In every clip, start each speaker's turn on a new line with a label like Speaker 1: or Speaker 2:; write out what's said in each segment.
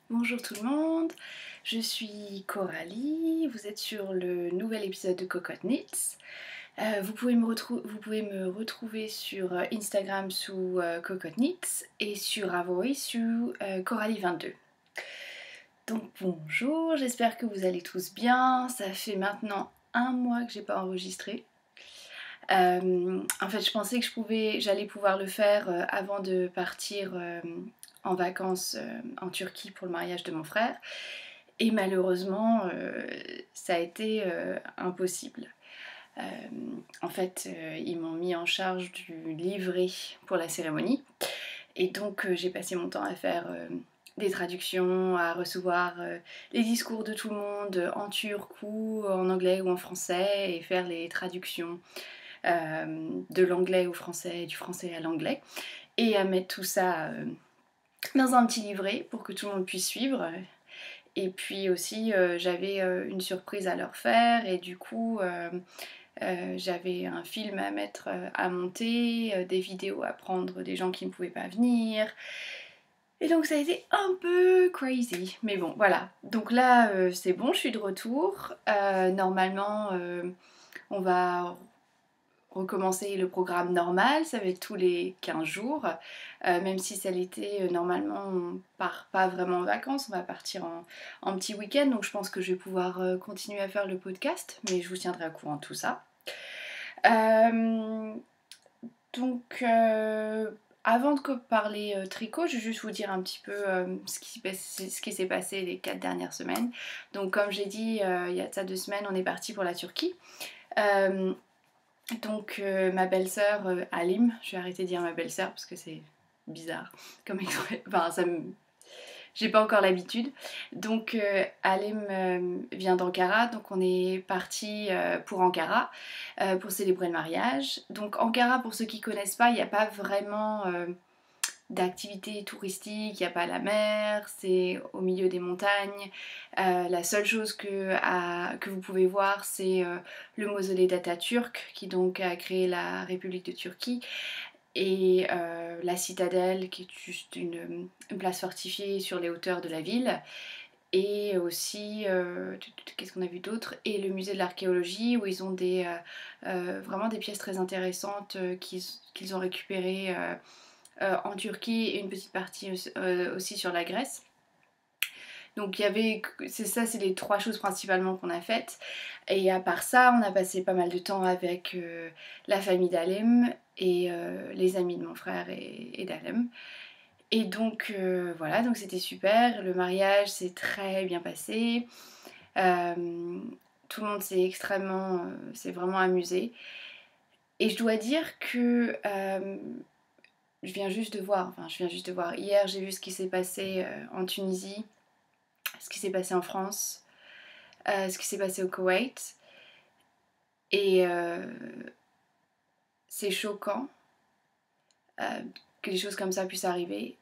Speaker 1: Bonjour tout le monde, je suis Coralie, vous êtes sur le nouvel épisode de Cocotte Knits. Vous pouvez me retrouver sur Instagram sous Cocotte Knits et sur Avoy sous Coralie22. Donc bonjour, j'espère que vous allez tous bien. Ça fait maintenant un mois que j'ai pas enregistré. En fait, je pensais que j'allais pouvoir le faire avant de partir en vacances en Turquie pour le mariage de mon frère. Et malheureusement, ça a été impossible. Euh, En fait, ils m'ont mis en charge du livret pour la cérémonie. Et donc, j'ai passé mon temps à faire des traductions, à recevoir les discours de tout le monde en turc ou en anglais ou en français et faire les traductions de l'anglais au français et du français à l'anglais. Et à mettre tout ça dans un petit livret pour que tout le monde puisse suivre. Et puis aussi, j'avais une surprise à leur faire et du coup, j'avais un film à mettre à monter, des vidéos à prendre des gens qui ne pouvaient pas venir. Et donc ça a été un peu crazy. Mais bon, voilà. Donc là, c'est bon, je suis de retour. Normalement, on va recommencer le programme normal, ça va être tous les 15 jours, même si c'est l'été, normalement on part pas vraiment en vacances, on va partir en petit week-end, donc je pense que je vais pouvoir continuer à faire le podcast, mais je vous tiendrai au courant de tout ça. Euh, donc avant de parler tricot, je vais juste vous dire un petit peu ce qui s'est passé les 4 dernières semaines. Donc comme j'ai dit, il y a de ça 2 semaines, on est parti pour la Turquie. Donc ma belle-sœur Alim, je vais arrêter de dire ma belle-sœur parce que c'est bizarre comme enfin j'ai pas encore l'habitude. Donc Alim vient d'Ankara, donc on est parti pour Ankara pour célébrer le mariage. Donc Ankara, pour ceux qui connaissent pas, il n'y a pas vraiment d'activités touristiques, il n'y a pas la mer, c'est au milieu des montagnes. La seule chose que vous pouvez voir, c'est le mausolée d'Atatürk, qui donc a créé la République de Turquie, et la citadelle, qui est juste une place fortifiée sur les hauteurs de la ville. Et aussi, qu'est-ce qu'on a vu d'autre? Et le musée de l'archéologie, où ils ont vraiment des pièces très intéressantes qu'ils ont récupérées en Turquie et une petite partie aussi sur la Grèce. Donc il y avait, c'est les 3 choses principalement qu'on a faites. Et à part ça, on a passé pas mal de temps avec la famille d'Alem et les amis de mon frère et d'Alem. Et donc voilà, donc c'était super. Le mariage s'est très bien passé. Tout le monde s'est vraiment amusé. Et je dois dire que je viens juste de voir. Hier, j'ai vu ce qui s'est passé en Tunisie, ce qui s'est passé en France, ce qui s'est passé au Koweït. Et c'est choquant que des choses comme ça puissent arriver.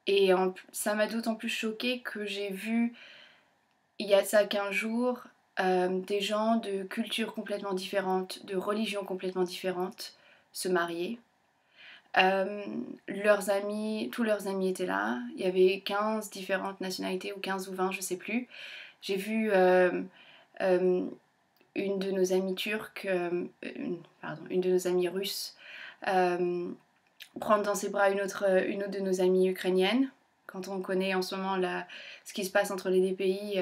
Speaker 1: Et ça m'a d'autant plus choquée que j'ai vu, il y a ça 15 jours, des gens de cultures complètement différentes, de religions complètement différentes se marier. Tous leurs amis étaient là. Il y avait 15 différentes nationalités, ou 15 ou 20, je sais plus. J'ai vu une de nos amies turques, une de nos amies russes, prendre dans ses bras une autre de nos amies ukrainiennes. Quand on connaît en ce moment ce qui se passe entre les deux pays,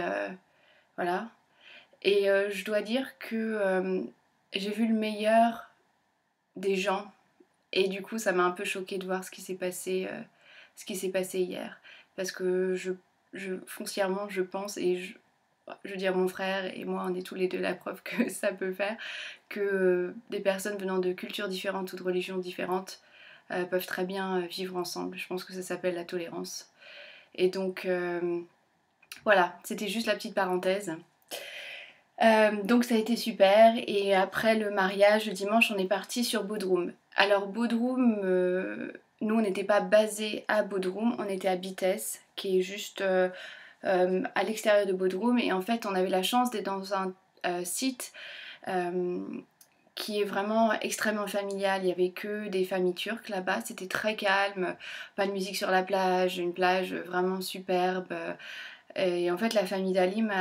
Speaker 1: voilà. Et je dois dire que j'ai vu le meilleur des gens. Et du coup, ça m'a un peu choquée de voir ce qui s'est passé hier. Parce que foncièrement, je pense, et je veux dire, mon frère et moi, on est tous les deux la preuve que ça peut faire, que des personnes venant de cultures différentes ou de religions différentes peuvent très bien vivre ensemble. Je pense que ça s'appelle la tolérance. Et donc, voilà, c'était juste la petite parenthèse. Donc ça a été super, et après le mariage, le dimanche, on est parti sur Bodrum. Alors Bodrum, nous on n'était pas basé à Bodrum, on était à Bitez, qui est juste à l'extérieur de Bodrum, et en fait on avait la chance d'être dans un site qui est vraiment extrêmement familial. Il n'y avait que des familles turques là-bas, c'était très calme, pas de musique sur la plage, une plage vraiment superbe, Et en fait, la famille Dalim,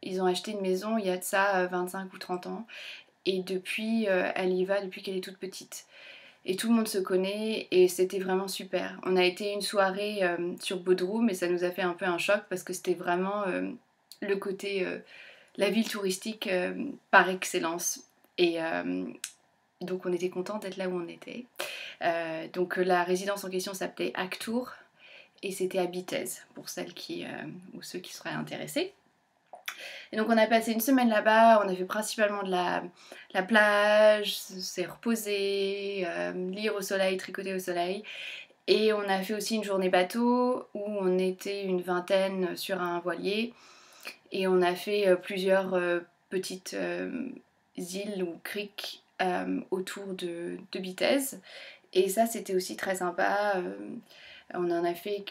Speaker 1: ils ont acheté une maison il y a de ça 25 ou 30 ans. Et depuis, elle y va depuis qu'elle est toute petite. Et tout le monde se connaît et c'était vraiment super. On a été une soirée sur Bodrum et ça nous a fait un peu un choc parce que c'était vraiment le côté, la ville touristique par excellence. Et donc on était contents d'être là où on était. Donc la résidence en question s'appelait Actour et c'était à Bitez pour celles qui, ou ceux qui seraient intéressés. Et donc on a passé une semaine là-bas, on a fait principalement de la plage, s'est reposé, lire au soleil, tricoter au soleil. Et on a fait aussi une journée bateau où on était une vingtaine sur un voilier. Et on a fait plusieurs petites îles ou criques autour de Bitez. Et ça c'était aussi très sympa. On en a fait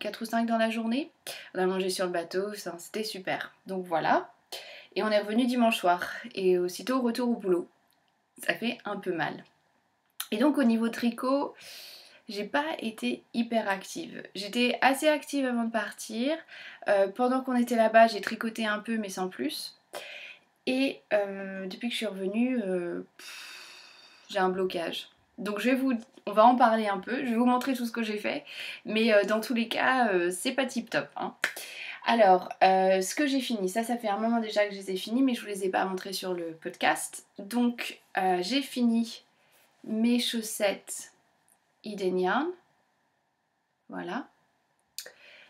Speaker 1: 4 ou 5 dans la journée. On a mangé sur le bateau, c'était super. Donc voilà. Et on est revenu dimanche soir. Et aussitôt, retour au boulot. Ça fait un peu mal. Et donc au niveau tricot, j'ai pas été hyper active. J'étais assez active avant de partir. Pendant qu'on était là-bas, j'ai tricoté un peu mais sans plus. Et depuis que je suis revenue, j'ai un blocage. Donc on va en parler un peu, je vais vous montrer tout ce que j'ai fait, mais dans tous les cas, c'est pas tip top. Hein. Alors, ce que j'ai fini, ça fait un moment déjà que je les ai finis, mais je vous les ai pas montrés sur le podcast. Donc, j'ai fini mes chaussettes Eden Yarn. Voilà.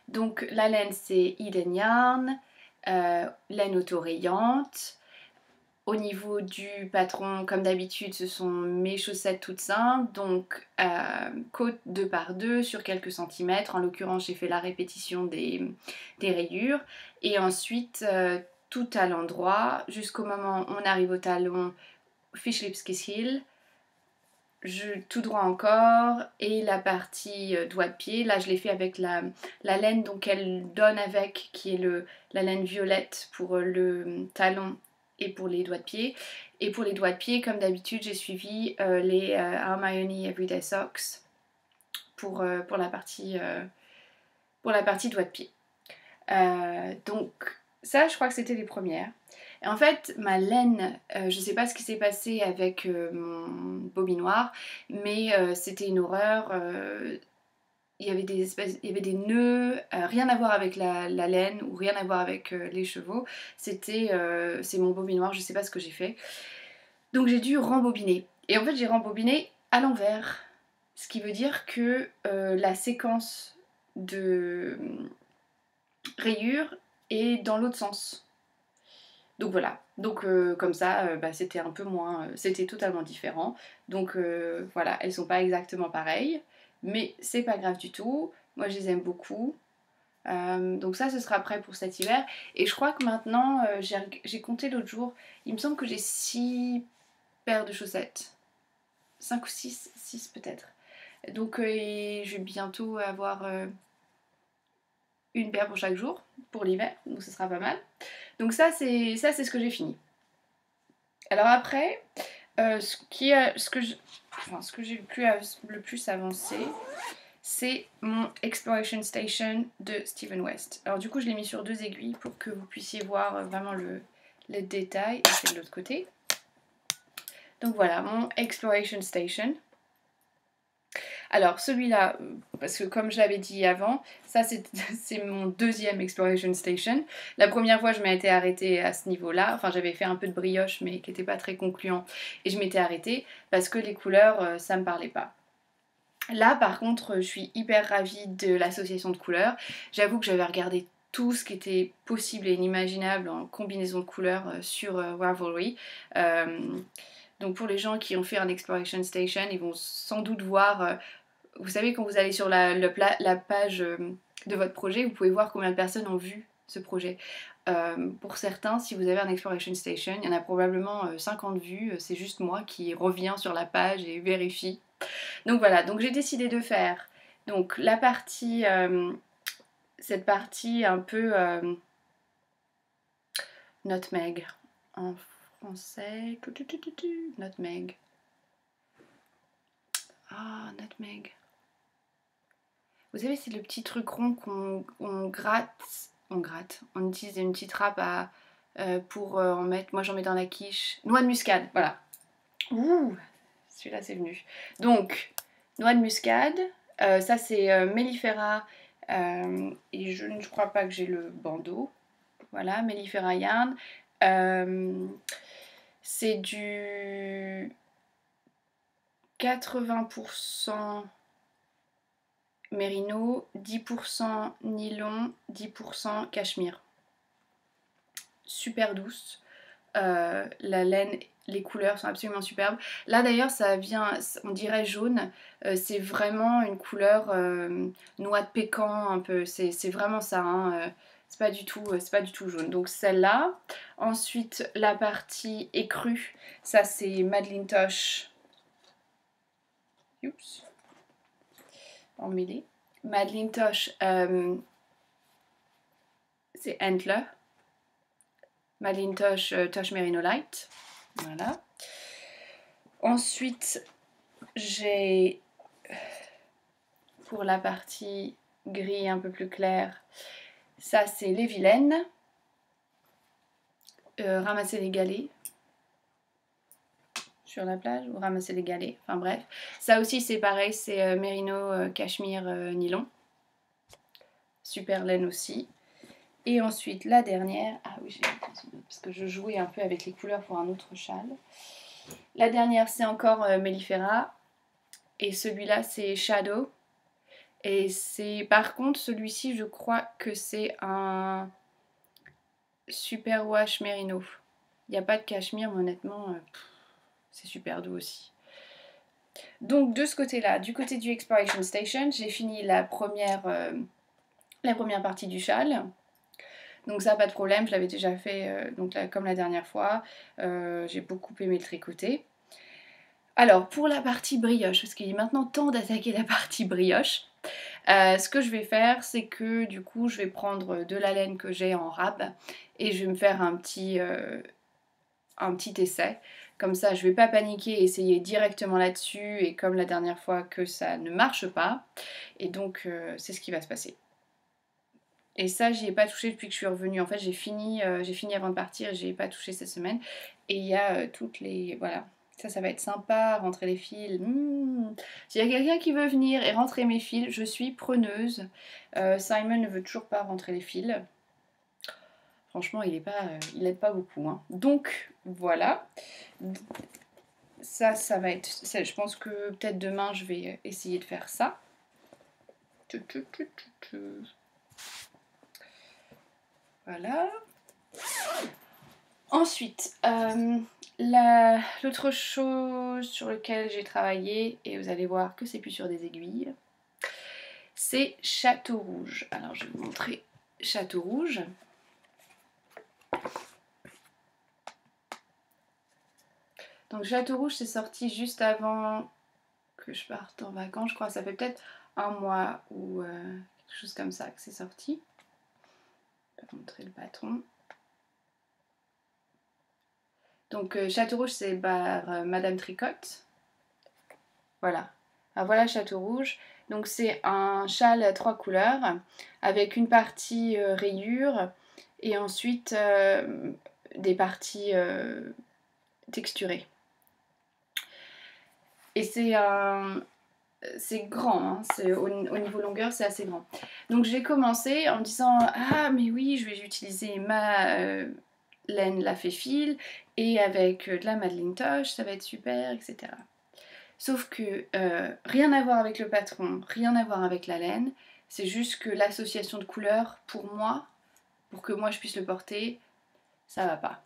Speaker 1: Donc, la laine, c'est Eden Yarn, laine autorayante. Au niveau du patron, comme d'habitude, ce sont mes chaussettes toutes simples, donc côte 2 par 2 sur quelques centimètres. En l'occurrence, j'ai fait la répétition des rayures. Et ensuite, tout à l'endroit, jusqu'au moment où on arrive au talon, Fish Lips Kiss Heel, tout droit encore, et la partie doigt de pied. Là, je l'ai fait avec la laine donc elle donne avec, qui est la laine violette pour le talon et pour les doigts de pied. Et pour les doigts de pied, comme d'habitude, j'ai suivi les Hermione Everyday Socks pour la partie doigts de pied. Donc ça, je crois que c'était les premières. Et en fait, ma laine, je sais pas ce qui s'est passé avec mon bobinoir, mais c'était une horreur. Il y avait des nœuds, rien à voir avec la laine ou rien à voir avec les chevaux. C'est mon bobinoir, je sais pas ce que j'ai fait. Donc j'ai dû rembobiner. Et en fait, j'ai rembobiné à l'envers. Ce qui veut dire que la séquence de rayures est dans l'autre sens. Donc voilà, donc comme ça, c'était un peu moins, c'était totalement différent. Donc voilà, elles sont pas exactement pareilles, mais c'est pas grave du tout. Moi, je les aime beaucoup. Donc ça, ce sera prêt pour cet hiver. Et je crois que maintenant, j'ai compté l'autre jour, il me semble que j'ai 6 paires de chaussettes. 5 ou 6 peut-être. Donc je vais bientôt avoir une paire pour chaque jour, pour l'hiver, donc ce sera pas mal. Donc ça, c'est ce que j'ai fini. Alors après, ce que j'ai le plus avancé, c'est mon Exploration Station de Steven West. Alors du coup, je l'ai mis sur 2 aiguilles pour que vous puissiez voir vraiment les détails. Et c'est de l'autre côté. Donc voilà, mon Exploration Station. Alors celui-là, parce que comme je l'avais dit avant, ça c'est mon deuxième Exploration Station. La première fois je m'étais arrêtée à ce niveau-là, enfin j'avais fait un peu de brioche mais qui n'était pas très concluant et je m'étais arrêtée parce que les couleurs ça me parlait pas. Là par contre je suis hyper ravie de l'association de couleurs. J'avoue que j'avais regardé tout ce qui était possible et inimaginable en combinaison de couleurs sur Ravelry. Donc pour les gens qui ont fait un Exploration Station, ils vont sans doute voir, vous savez quand vous allez sur la page de votre projet, vous pouvez voir combien de personnes ont vu ce projet. Pour certains, si vous avez un Exploration Station, il y en a probablement 50 vues, c'est juste moi qui reviens sur la page et vérifie. Donc voilà, donc j'ai décidé de faire donc la partie, cette partie un peu nutmeg en français, nutmeg. Ah, nutmeg. Vous savez, c'est le petit truc rond qu'on gratte on gratte. On utilise une petite râpe pour en mettre. Moi j'en mets dans la quiche. Noix de muscade, voilà. Ouh, celui-là c'est venu. Donc, noix de muscade, ça c'est Mellifera, et je ne crois pas que j'ai le bandeau. Voilà, Mellifera Yarn. C'est du 80% mérino, 10% nylon, 10% cachemire. Super douce. La laine, les couleurs sont absolument superbes. Là d'ailleurs ça vient, on dirait jaune, c'est vraiment une couleur noix de pécan un peu, c'est vraiment ça, hein. C'est pas du tout jaune. Donc celle-là. Ensuite la partie écrue, ça c'est Madeline Tosh. Oups. Emmêlé. Madeline Tosh, c'est Antler. Madeline Tosh, Tosh Merino Light. Voilà. Ensuite, j'ai pour la partie gris un peu plus claire, ça c'est les vilaines. Ramasser les galets sur la plage ou ramasser les galets, enfin bref. Ça aussi c'est pareil, c'est Merino, Cachemire, Nylon. Super laine aussi. Et ensuite la dernière, ah oui, parce que je jouais un peu avec les couleurs pour un autre châle. La dernière c'est encore Mellifera et celui-là c'est Shadow. Et c'est par contre celui-ci je crois que c'est un super wash Merino. Il n'y a pas de cachemire mais honnêtement c'est super doux aussi. Donc de ce côté-là, du côté du Exploration Station, j'ai fini la première partie du châle. Donc ça, pas de problème, je l'avais déjà fait donc là, comme la dernière fois. J'ai beaucoup aimé le tricoter. Alors, pour la partie brioche, parce qu'il est maintenant temps d'attaquer la partie brioche, ce que je vais faire, c'est que du coup, je vais prendre de la laine que j'ai en rab et je vais me faire un petit essai. Comme ça, je vais pas paniquer et essayer directement là-dessus et comme la dernière fois que ça ne marche pas. Et donc, c'est ce qui va se passer. Et ça, j'y ai pas touché depuis que je suis revenue. En fait, j'ai fini avant de partir et j'y ai pas touché cette semaine. Et il y a toutes les... Voilà. Ça va être sympa, rentrer les fils. S'il y a quelqu'un qui veut venir et rentrer mes fils, je suis preneuse. Simon ne veut toujours pas rentrer les fils. Franchement, il aide pas beaucoup. Hein. Donc, voilà. Ça va être... Je pense que peut-être demain, je vais essayer de faire ça. Voilà. Ensuite, l'autre chose sur laquelle j'ai travaillé, et vous allez voir que c'est plus sur des aiguilles, c'est Château Rouge. Alors je vais vous montrer Château Rouge. Donc Château Rouge c'est sorti juste avant que je parte en vacances, je crois. Ça fait peut-être un mois ou quelque chose comme ça que c'est sorti. Je vais vous montrer le patron. Donc Château Rouge c'est par Madame Tricotte. Voilà. Alors voilà Château Rouge. Donc c'est un châle à 3 couleurs avec une partie rayure et ensuite des parties texturées. Et c'est grand, hein. Au niveau longueur c'est assez grand. Donc j'ai commencé en me disant ah mais oui je vais utiliser ma laine la fée fil et avec de la Madeline Tosh ça va être super, etc. Sauf que rien à voir avec le patron, rien à voir avec la laine, c'est juste que l'association de couleurs, pour moi, pour que moi je puisse le porter, ça va pas.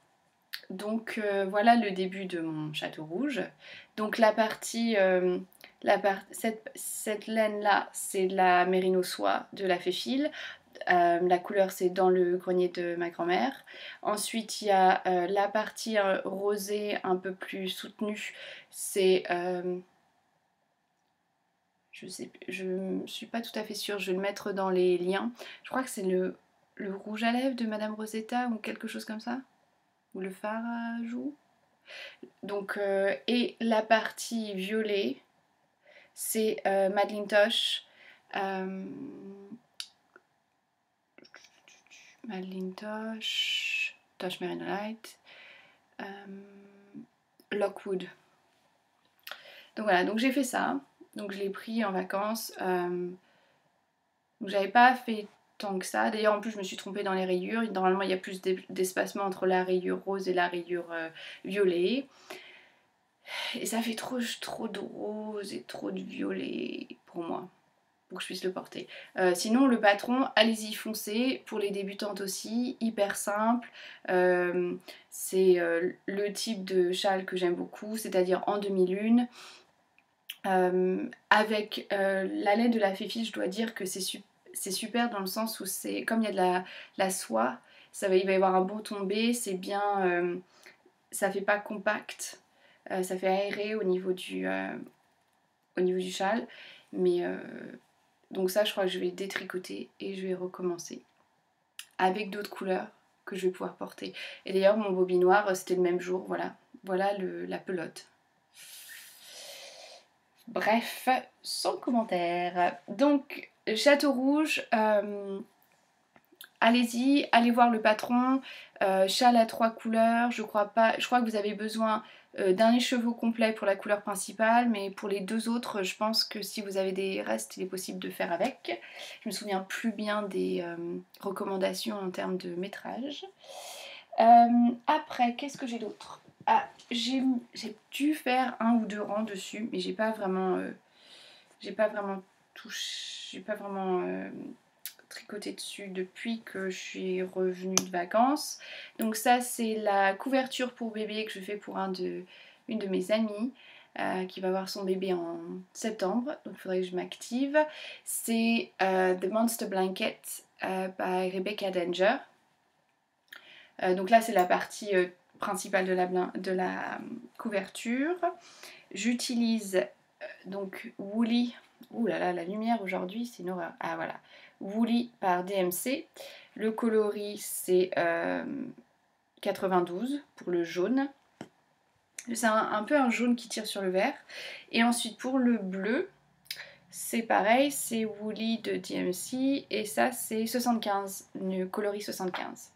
Speaker 1: Donc voilà le début de mon Château Rouge. Donc cette laine là, c'est de la Merino soie de la fée fil. La couleur c'est dans le grenier de ma grand-mère. Ensuite il y a la partie rosée un peu plus soutenue, c'est je ne suis pas tout à fait sûre, je vais le mettre dans les liens. Je crois que c'est le rouge à lèvres de Madame Rosetta ou quelque chose comme ça. Ou le fard à joues. Donc, et la partie violet, c'est Madeline Tosh. Madeline Tosh, Tosh Merino Light, Lockwood. Donc voilà, donc j'ai fait ça. Donc je l'ai pris en vacances. Donc j'avais pas fait tant que ça. D'ailleurs en plus je me suis trompée dans les rayures. Normalement il y a plus d'espacement entre la rayure rose et la rayure violet. Et ça fait trop de rose et trop de violet pour moi, pour que je puisse le porter. Sinon le patron, allez-y, foncez. Pour les débutantes aussi, hyper simple. C'est le type de châle que j'aime beaucoup, c'est-à-dire en demi-lune. Avec la laine de la Féfi, je dois dire que c'est super dans le sens où c'est comme il y a de la soie, il va y avoir un bon tombé, c'est bien, ça fait pas compact, ça fait aéré au niveau du châle, mais donc ça je crois que je vais détricoter et je vais recommencer avec d'autres couleurs que je vais pouvoir porter. Et d'ailleurs mon bobby noir c'était le même jour, voilà la pelote. Bref, sans commentaire. Donc, Château Rouge, allez-y, allez voir le patron. Châle à 3 couleurs, je crois que vous avez besoin d'un écheveau complet pour la couleur principale, mais pour les deux autres, je pense que si vous avez des restes, il est possible de faire avec. Je me souviens plus bien des recommandations en termes de métrage. Après, qu'est-ce que j'ai d'autre? Ah, j'ai dû faire 1 ou 2 rangs dessus, mais j'ai pas vraiment tricoté dessus depuis que je suis revenue de vacances. Donc ça c'est la couverture pour bébé que je fais pour une de mes amies qui va avoir son bébé en septembre, donc il faudrait que je m'active. C'est The Monster Blanket by Rebecca Danger. Donc là c'est la partie principale de la couverture. J'utilise donc Woolly. Ouh là là, la lumière aujourd'hui c'est une horreur. Ah voilà, Woolly par DMC. Le coloris c'est 92 pour le jaune. C'est un peu un jaune qui tire sur le vert. Et ensuite pour le bleu, c'est pareil, c'est Woolly de DMC et ça c'est 75, le coloris 75.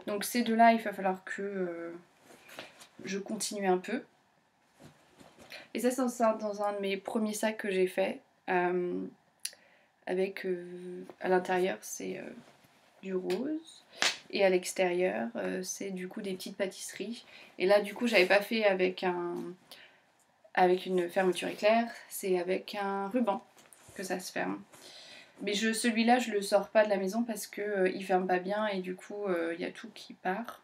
Speaker 1: Donc ces deux-là, il va falloir que je continue un peu. Et ça c'est dans un de mes premiers sacs que j'ai fait. Avec à l'intérieur c'est du rose et à l'extérieur c'est du coup des petites pâtisseries. Et là du coup j'avais pas fait avec une fermeture éclair, c'est avec un ruban que ça se ferme. Mais celui-là je le sors pas de la maison parce que il ferme pas bien et du coup il y a tout qui part.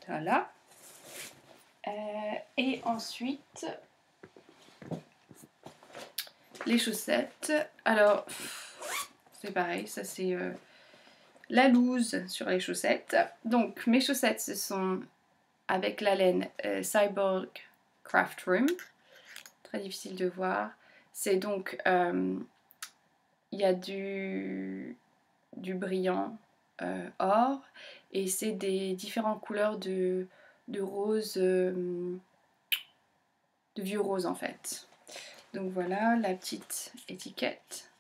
Speaker 1: Voilà. Et ensuite les chaussettes. Alors c'est pareil, ça c'est la loose sur les chaussettes. Donc mes chaussettes ce sont avec la laine Cyborg Craft Room. Très difficile de voir. C'est donc il y a du brillant or et c'est des différentes couleurs de rose, de vieux rose en fait. Donc voilà la petite étiquette,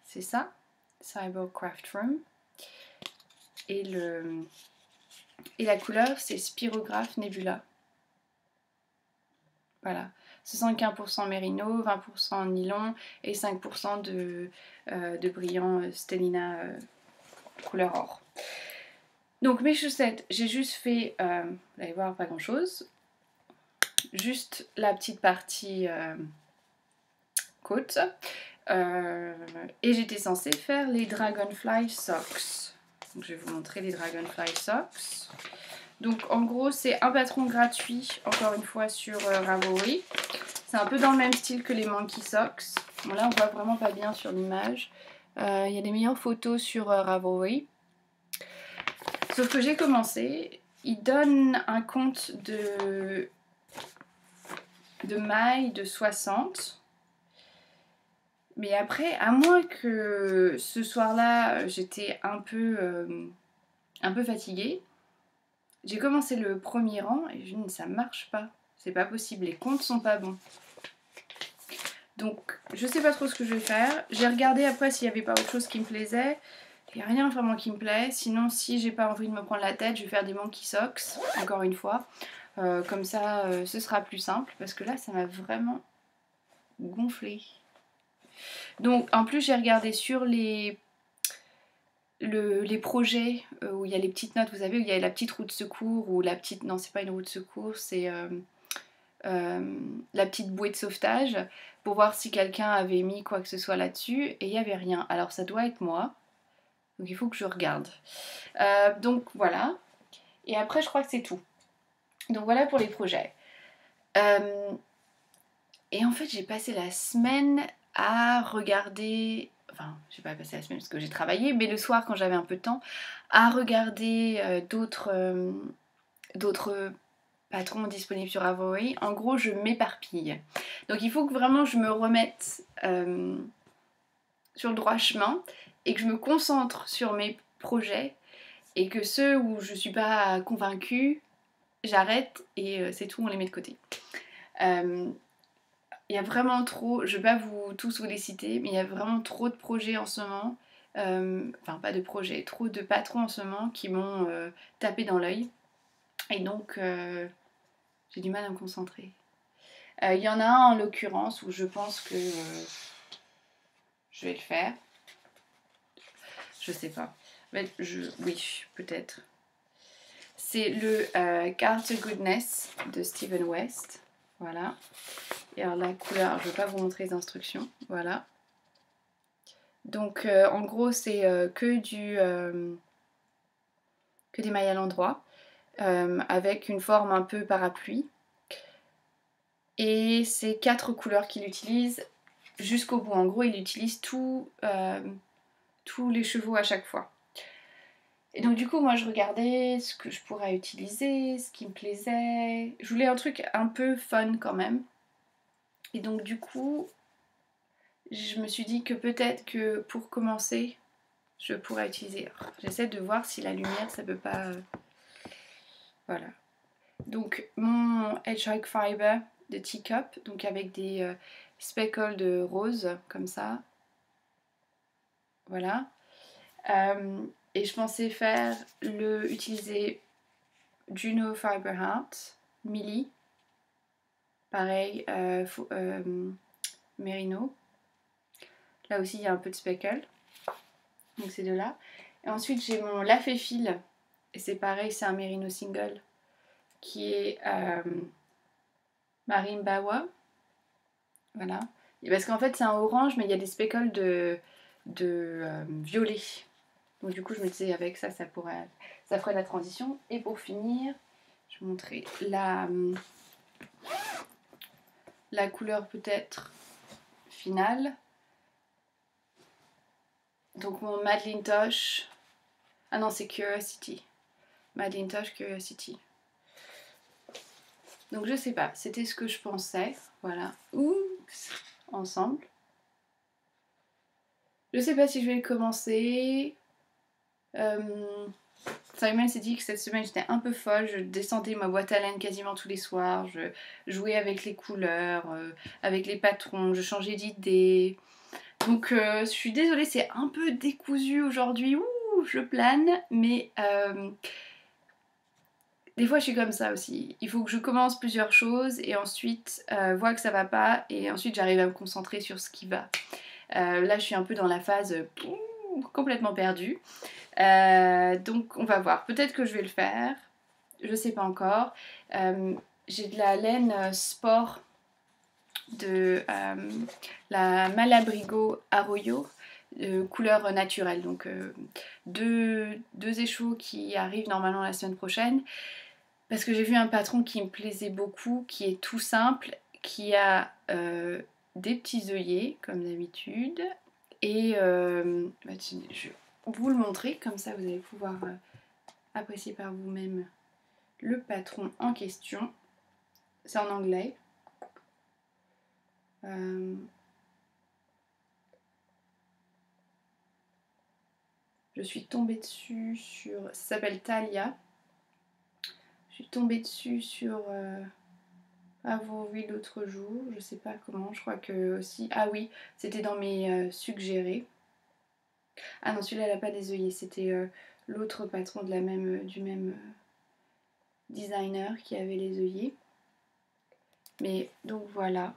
Speaker 1: c'est ça, Cyborg Craft Room. Et la couleur c'est Spirograph Nebula. Voilà, 75% mérino, 20% nylon et 5% de brillant Stellina couleur or. Donc mes chaussettes, j'ai juste fait, vous allez voir, pas grand chose. Juste la petite partie côte. Et j'étais censée faire les Dragonfly Socks. Donc, je vais vous montrer les Dragonfly Socks. Donc en gros c'est un patron gratuit, encore une fois sur Ravelry. C'est un peu dans le même style que les Monkey Socks. Bon là on voit vraiment pas bien sur l'image. Il y a des meilleures photos sur Ravelry. Sauf que j'ai commencé, il donne un compte de mailles de 60. Mais après, à moins que ce soir-là, j'étais un peu fatiguée, j'ai commencé le premier rang et je me dis ça marche pas, c'est pas possible, les comptes sont pas bons. Donc je sais pas trop ce que je vais faire. J'ai regardé après s'il n'y avait pas autre chose qui me plaisait. Il n'y a rien vraiment qui me plaît. Sinon si j'ai pas envie de me prendre la tête, je vais faire des monkey socks, encore une fois. Comme ça ce sera plus simple parce que là ça m'a vraiment gonflé. Donc en plus j'ai regardé sur les projets où il y a les petites notes, vous savez, où il y a la petite roue de secours ou la petite... Non, c'est pas une roue de secours, c'est la petite bouée de sauvetage pour voir si quelqu'un avait mis quoi que ce soit là-dessus et il n'y avait rien. Alors ça doit être moi, donc il faut que je regarde. Donc voilà. Et après je crois que c'est tout. Donc voilà pour les projets. Et en fait j'ai passé la semaine à regarder... Enfin, je n'ai pas passé la semaine parce que j'ai travaillé, mais le soir quand j'avais un peu de temps, à regarder d'autres patrons disponibles sur Avori. En gros, je m'éparpille. Donc il faut que vraiment je me remette sur le droit chemin et que je me concentre sur mes projets et que ceux où je suis pas convaincue, j'arrête et c'est tout, on les met de côté. Il y a vraiment trop, je vais pas tous vous les citer, mais il y a vraiment trop de projets en ce moment. Enfin, pas de projets, trop de patrons en ce moment qui m'ont tapé dans l'œil. Et donc, j'ai du mal à me concentrer. Il y en a un en l'occurrence où je pense que je vais le faire. Je sais pas. Mais oui, peut-être. C'est le Carte Goodness de Steven West. Voilà. Et alors la couleur, je ne vais pas vous montrer les instructions. Voilà. Donc en gros, c'est que des mailles à l'endroit. Avec une forme un peu parapluie. Et c'est 4 couleurs qu'il utilise jusqu'au bout. En gros, il utilise tous les chevaux à chaque fois. Et donc du coup, moi je regardais ce que je pourrais utiliser, ce qui me plaisait. Je voulais un truc un peu fun quand même. Et donc du coup, je me suis dit que peut-être que pour commencer, je pourrais utiliser... J'essaie de voir si la lumière, ça peut pas... Voilà. Donc mon Hedgehog Fiber de Teacup, donc avec des speckles de rose, comme ça. Voilà. Et je pensais utiliser Juno Fiber Heart, Millie, pareil, Merino. Là aussi il y a un peu de speckle, donc ces deux-là. Et ensuite j'ai mon Laféfil, et c'est pareil, c'est un Merino single, qui est Marimbawa. Voilà. Et parce qu'en fait c'est un orange, mais il y a des speckles de violet. Donc du coup je me disais avec ça, ça ferait la transition. Et pour finir, je vais montrer la couleur peut-être finale. Donc mon Madelinetosh. Ah non, c'est Curiosity. Madelinetosh Curiosity. Donc je sais pas, c'était ce que je pensais. Voilà. Oups, ensemble. Je sais pas si je vais le commencer. Simon s'est dit que cette semaine j'étais un peu folle, je descendais ma boîte à laine quasiment tous les soirs, je jouais avec les couleurs, avec les patrons, je changeais d'idée. Donc je suis désolée, c'est un peu décousu aujourd'hui, je plane, mais des fois je suis comme ça aussi. Il faut que je commence plusieurs choses et ensuite voir que ça va pas et ensuite j'arrive à me concentrer sur ce qui va. Là je suis un peu dans la phase complètement perdue. Donc on va voir, peut-être que je vais le faire, je sais pas encore. J'ai de la laine sport de la Malabrigo Arroyo, couleur naturelle, donc deux échos qui arrivent normalement la semaine prochaine, parce que j'ai vu un patron qui me plaisait beaucoup, qui est tout simple, qui a des petits œillets comme d'habitude, et je vais vous le montrer, comme ça vous allez pouvoir apprécier par vous-même le patron en question. C'est en anglais. Je suis tombée dessus sur... Ça s'appelle Thalia. Je suis tombée dessus sur avoir vu l'autre jour, je sais pas comment, je crois que aussi. Ah oui, c'était dans mes suggérés. Ah non, celui-là, elle a pas des œillets, c'était l'autre patron de du même designer qui avait les œillets. Mais donc voilà.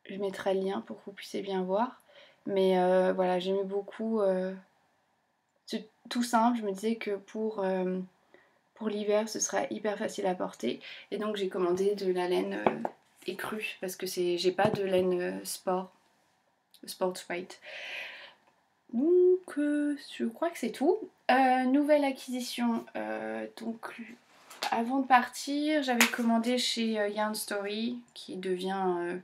Speaker 1: Je mettrai le lien pour que vous puissiez bien voir. Mais voilà, j'aimais beaucoup. C'est tout simple, je me disais que pour l'hiver, ce sera hyper facile à porter. Et donc j'ai commandé de la laine écrue parce que j'ai pas de laine sport white. Donc je crois que c'est tout. Nouvelle acquisition. Donc avant de partir, j'avais commandé chez Yarn Story qui devient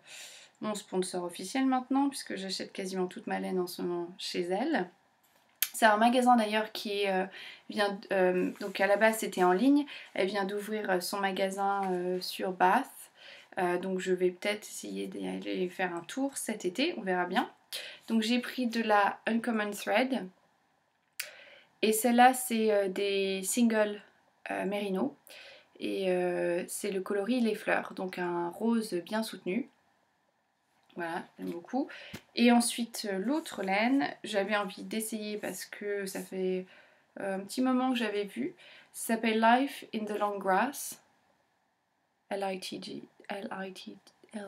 Speaker 1: mon sponsor officiel maintenant puisque j'achète quasiment toute ma laine en ce moment chez elle. C'est un magasin d'ailleurs qui vient, donc à la base c'était en ligne, elle vient d'ouvrir son magasin sur Bath, donc je vais peut-être essayer d'aller faire un tour cet été, on verra bien. Donc j'ai pris de la Uncommon Thread, et celle-là c'est des singles Merino, et c'est le coloris Les Fleurs, donc un rose bien soutenu. Voilà, j'aime beaucoup. Et ensuite, l'autre laine, j'avais envie d'essayer parce que ça fait un petit moment que j'avais vu. Ça s'appelle Life in the Long Grass. L-I-T-G. L-I-T-L-G.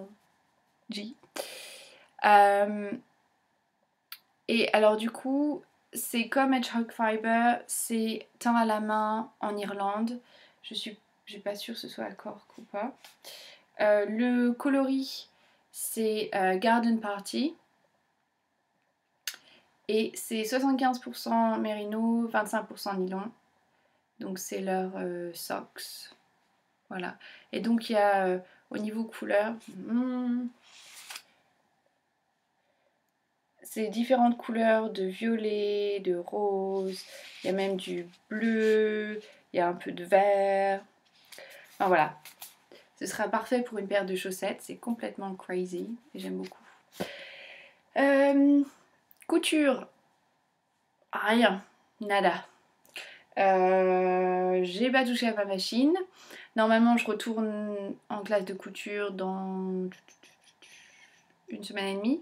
Speaker 1: Et alors du coup, c'est comme Hedgehog Fiber, c'est teint à la main en Irlande. Je suis pas sûre que ce soit à cork ou pas. Le coloris, c'est Garden Party. Et c'est 75% mérino, 25% nylon. Donc c'est leur socks. Voilà. Et donc il y a au niveau couleur, c'est différentes couleurs de violet, de rose, il y a même du bleu, il y a un peu de vert. Enfin voilà. Ce sera parfait pour une paire de chaussettes, c'est complètement crazy et j'aime beaucoup. Couture, rien, nada. J'ai pas touché à ma machine. Normalement, je retourne en classe de couture dans une semaine et demie.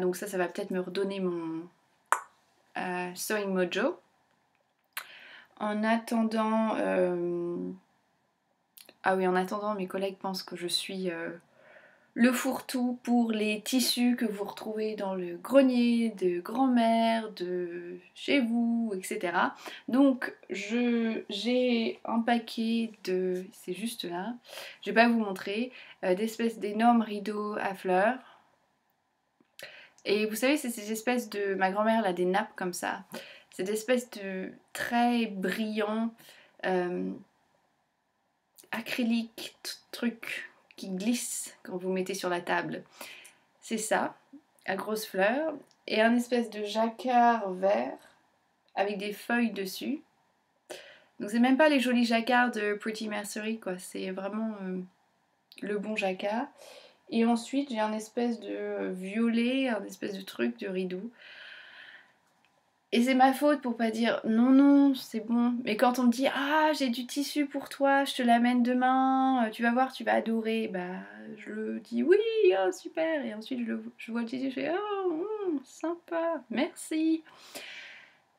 Speaker 1: Donc ça va peut-être me redonner mon Sewing Mojo. En attendant, ah oui, en attendant, mes collègues pensent que je suis le fourre-tout pour les tissus que vous retrouvez dans le grenier de grand-mère, de chez vous, etc. Donc j'ai un paquet de, c'est juste là, je vais pas vous montrer, d'espèces d'énormes rideaux à fleurs. Et vous savez, c'est ces espèces de, ma grand-mère a des nappes comme ça, cette espèce de très brillant acrylique truc qui glisse quand vous mettez sur la table. C'est ça, à grosses fleurs, et un espèce de jacquard vert avec des feuilles dessus. Donc c'est même pas les jolis jacquards de Pretty Mercery, quoi, c'est vraiment le bon jacquard. Et ensuite j'ai un espèce de violet, un espèce de truc de rideau. Et c'est ma faute pour pas dire non, non, c'est bon. Mais quand on me dit ah, j'ai du tissu pour toi, je te l'amène demain, tu vas voir, tu vas adorer, bah je dis oui, oh, super. Et ensuite je vois le tissu, je fais oh, sympa, merci.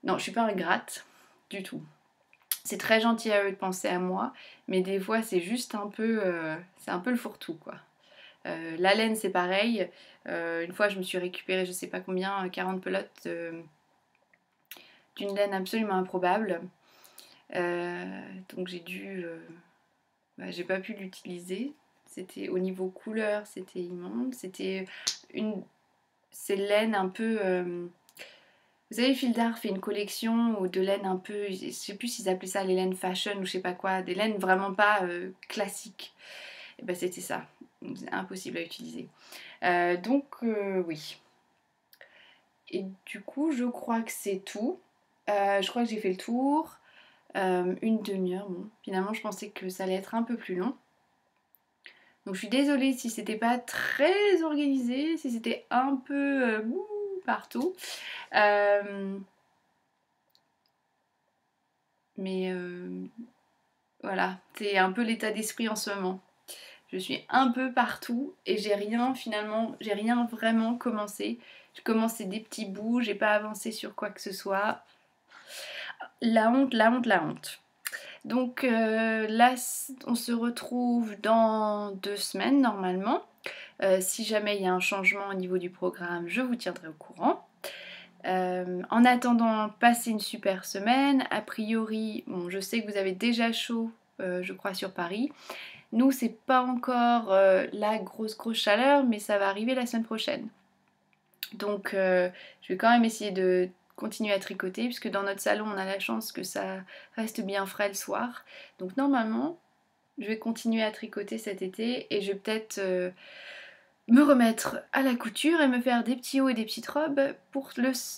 Speaker 1: Non, je suis pas ingrate du tout. C'est très gentil à eux de penser à moi, mais des fois c'est juste un peu, c'est un peu le fourre-tout quoi. La laine c'est pareil. Une fois je me suis récupérée je sais pas combien, 40 pelotes d'une laine absolument improbable. Donc j'ai dû... j'ai pas pu l'utiliser. C'était au niveau couleur, c'était immonde. C'était une... Ces laines un peu... Vous savez, Fil d'Art fait une collection de laines un peu... Je sais plus s'ils appelaient ça les laines fashion ou je sais pas quoi. Des laines vraiment pas classiques. Et ben c'était ça. C'est impossible à utiliser. Donc oui. Et du coup, je crois que c'est tout. Je crois que j'ai fait le tour. Une demi-heure, bon. Finalement, je pensais que ça allait être un peu plus long. Donc, je suis désolée si c'était pas très organisé, si c'était un peu partout. Mais Voilà, c'est un peu l'état d'esprit en ce moment. Je suis un peu partout et j'ai rien vraiment commencé. J'ai commencé des petits bouts, j'ai pas avancé sur quoi que ce soit. La honte, la honte, la honte. Donc là, on se retrouve dans 2 semaines normalement. Si jamais il y a un changement au niveau du programme, je vous tiendrai au courant. En attendant, passez une super semaine. A priori, bon, je sais que vous avez déjà chaud, je crois, sur Paris. Nous, c'est pas encore la grosse chaleur, mais ça va arriver la semaine prochaine. Donc, je vais quand même essayer de continuer à tricoter, puisque dans notre salon, on a la chance que ça reste bien frais le soir. Donc, normalement, je vais continuer à tricoter cet été et je vais peut-être me remettre à la couture et me faire des petits hauts et des petites robes pour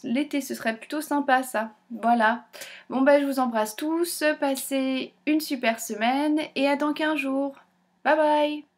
Speaker 1: l'été. Ce serait plutôt sympa ça. Voilà. Bon bah je vous embrasse tous, passez une super semaine et à dans 15 jours. Bye bye.